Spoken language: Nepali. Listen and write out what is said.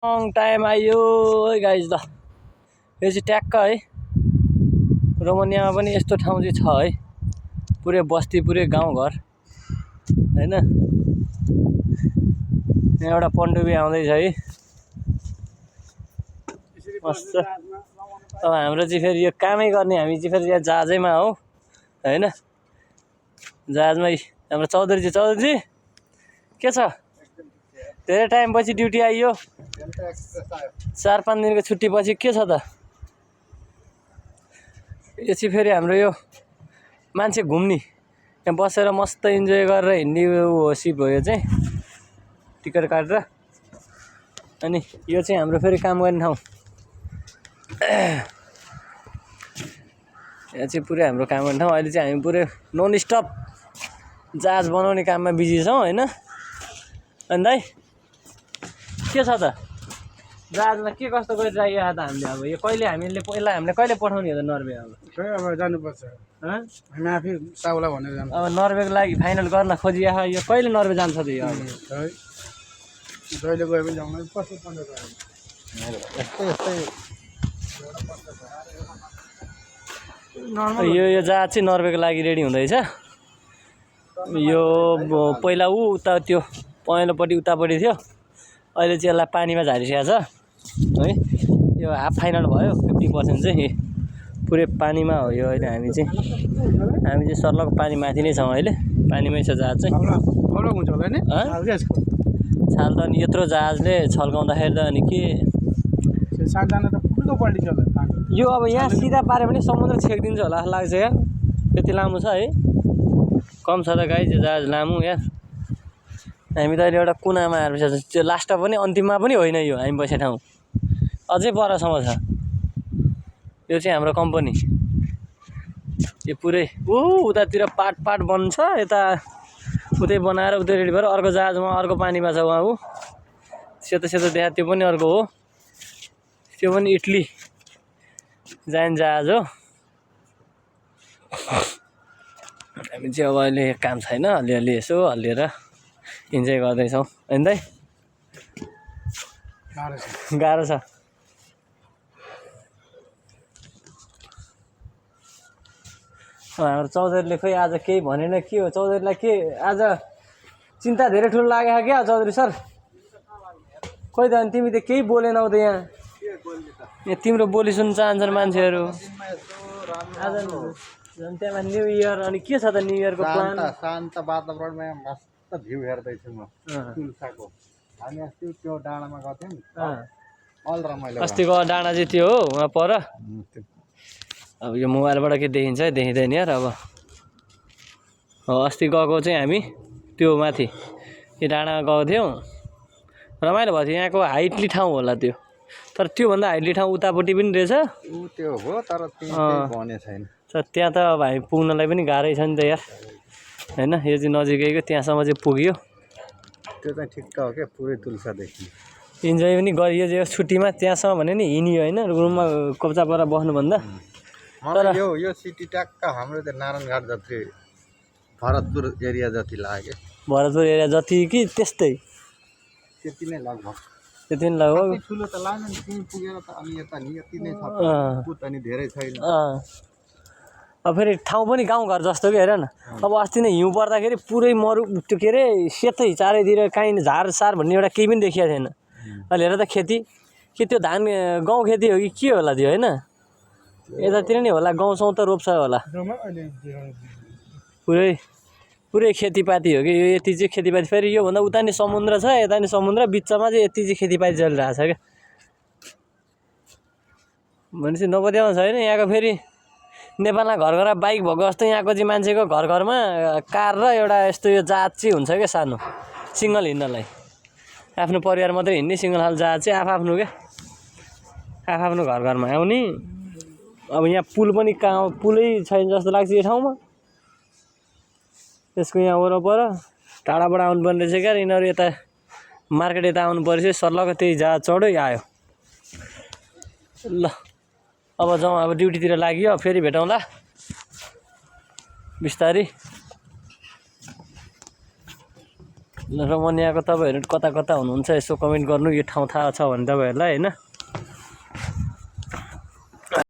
लङ टाइम आयो है गाइज। ल यो चाहिँ ट्याक्क है रोमानियामा पनि यस्तो ठाउँ चाहिँ छ है, पुरै बस्ती पुरै गाउँघर हैन। यहाँ एउटा पण्डुबी आउँदैछ है मस्त। अब हाम्रो चाहिँ फेरि यो कामै गर्ने, हामी चाहिँ फेरि यहाँ जहाजैमा हो हैन। जहाजमै हाम्रो चौधरीजी के छ? धेरै टाइम पछि ड्युटी आइयो, 4-5 दिनको छुट्टी पछि के छ त? यो चाहिँ फेरि हाम्रो यो मान्छे घुम्ने, यहाँ बसेर मस्त इन्जोय गरेर हिँड्ने हो सिप हो यो चाहिँ, टिकट काटेर। अनि यो चाहिँ हाम्रो फेरि काम गर्ने ठाउँ। यहाँ चाहिँ पुरै हाम्रो काम गर्ने ठाउँ। अहिले चाहिँ हामी पुरै नन स्टप जहाज बनाउने काममा बिजी छौँ हैन। अनि दाइ के छ त? जहाजमा के कस्तो गरिरहेको त हामीले? अब यो कहिले हामीले कहिले पठाउने हो त नर्वे? अब जानुपर्छ, हामी आफै साउला भनेर जान्छ। अब नर्वेको लागि फाइनल गर्न खोजिया, यो कहिले नर्वे जान्छ त? यो जहिले गए पनि जाउँ, कस्तो पन्ध्र गयो यो जहाज चाहिँ नर्वेको लागि रेडी हुँदैछ। यो पहिला उता त्यो पहेँलोपट्टि उतापट्टि थियो, अहिले चाहिँ यसलाई पानीमा झारिसकेको छ है। यो हाफ फाइनल भयो, 50% चाहिँ पुरै पानीमा हो यो। अहिले हामी चाहिँ सर्लक पानी माथि नै छौँ, अहिले पानीमै छ जहाज चाहिँ। हुन्छ होला नि छाल त अनि यत्रो जहाजले छल्काउँदाखेरि त अनि के सातजना त पुग्नु पल्टी छ यो। अब यहाँ सिधा पाऱ्यो भने समुद्र छेकिदिन्छ होला जस्तो लाग्छ यार, त्यति लामो छ है। कम छ त गाइज जहाज लामो यार। हामी त अहिले एउटा कुनामा आएर बसेको छ, त्यो लास्टमा पनि अन्तिममा पनि होइन यो हामी बसेको ठाउँ, अझै परसम्म छ। यो चाहिँ हाम्रो कम्पनी। यो पुरै उतातिर पाट बन्छ, यता उतै बनाएर उतै रेडी भएर अर्को जहाजमा अर्को पानीमा छ उहाँ। सेतो देखा त्यो पनि अर्को हो, त्यो पनि इटली जाने जहाज हो। हामी चाहिँ अब अहिले काम छैन, अलिअलि यसो हल्लिएर इन्जोय गर्दैछौँ होइन दाइ? गाह्रो छ। हाम्रो चौधरीले खोइ आज केही भनेन, के हो चौधरीलाई? के आज चिन्ता धेरै ठुलो लाग्यो क्या चौधरी सर? खोइ त अनि तिमी त केही बोलेनौ त यहाँ तिम्रो बोली सुन्न चाहन्छन् मान्छेहरू आज। झन् त्यहाँ न्यू इयर, अनि के छ त न्यू इयरको प्लान? शान्त वातावरणमा मस्त भ्यू हेर्दैछु म तुलसाको। हामी अस्ति त्यो डाँडामा गएको थियौँ, अल रमाइलो। अस्तिको डाँडा चाहिँ त्यो हो वहाँ पर। अब यो मोबाइलबाट के देखिन्छ देखिँदैन यार। अब अस्ति गएको चाहिँ हामी त्यो माथि यो डाँडामा गएको थियौँ, रमाइलो भएको थियो। यहाँको हाइटली ठाउँ होला त्यो, तर त्योभन्दा हाइटली ठाउँ उतापट्टि पनि रहेछ। त्यो हो तर भने छैन। त्यहाँ त अब हामी पुग्नलाई पनि गाह्रै छ नि त यार होइन। यो चाहिँ नजिकैको, त्यहाँसम्म चाहिँ पुग्यो। त्यो चाहिँ ठिक्क हो क्या, पुरै तुलसादेखि इन्जोय पनि गरियो जो छुट्टीमा। त्यहाँसम्म भने नि हिँडियो होइन, रुममा कोप्चा परेर बस्नुभन्दा। तर यो सिटी ट्याक्क हाम्रो त्यो नारायणघाट जति भरतपुर एरिया जति लाग्यो। भरतपुर एरिया जति कि त्यस्तै? त्यति नै लगभग, त्यति नै लगभग। ठुलो त लाग्यो नि तिमी पुगेर त। अनि यता नि यति नै छ, पुत अनि धेरै छैन। अब फेरि ठाउँ पनि गाउँघर जस्तो कि हेर न। अब अस्ति नै हिउँ पर्दाखेरि पुरै मरु त्यो के अरे सेतै चारैतिर काहीँ झारसार भन्ने एउटा केही पनि देखिएको थिएन। अहिले हेर त खेती के त्यो धान गहुँ खेती हो कि के होला त्यो होइन? यतातिर नै होला, गाउँछौँ त रोप्छ होला। पुरै खेतीपाती हो कि यो। यति चाहिँ खेतीपाती, फेरि योभन्दा उता नि समुद्र छ, यता नि समुद्र, बिचमा चाहिँ यति चाहिँ खेतीपाती चलिरहेको छ क्या। भनेपछि नपत्याउँछ होइन। यहाँको फेरि नेपालमा घर घरमा बाइक भएको जस्तो यहाँको चाहिँ मान्छेको घर घरमा कार र एउटा यस्तो यो जहाज चाहिँ हुन्छ क्या, सानो सिङ्गल हिँड्नलाई। आफ्नो परिवार मात्रै हिँड्ने सिङ्गल खाल जहाज चाहिँ आफ्नो क्या, आफ्नो घर घरमा आउने। अब यहाँ पुल पनि कहाँ, पुलै छैन जस्तो लाग्छ यो ठाउँमा। त्यसको यहाँ वरपर टाढाबाट आउनुपर्ने रहेछ क्या। यिनीहरू यता मार्केट यता आउनु परेछ, सर्लक त्यही जहाज चढ्यो आयो। ल अब जाउँ, अब ड्युटीतिर लाग्यो, फेरि भेटौँला बिस्तारै। रमनियाको तपाईँहरू कता कता हुनुहुन्छ यसो कमेन्ट गर्नु यो ठाउँ थाहा छ भने तपाईँहरूलाई होइन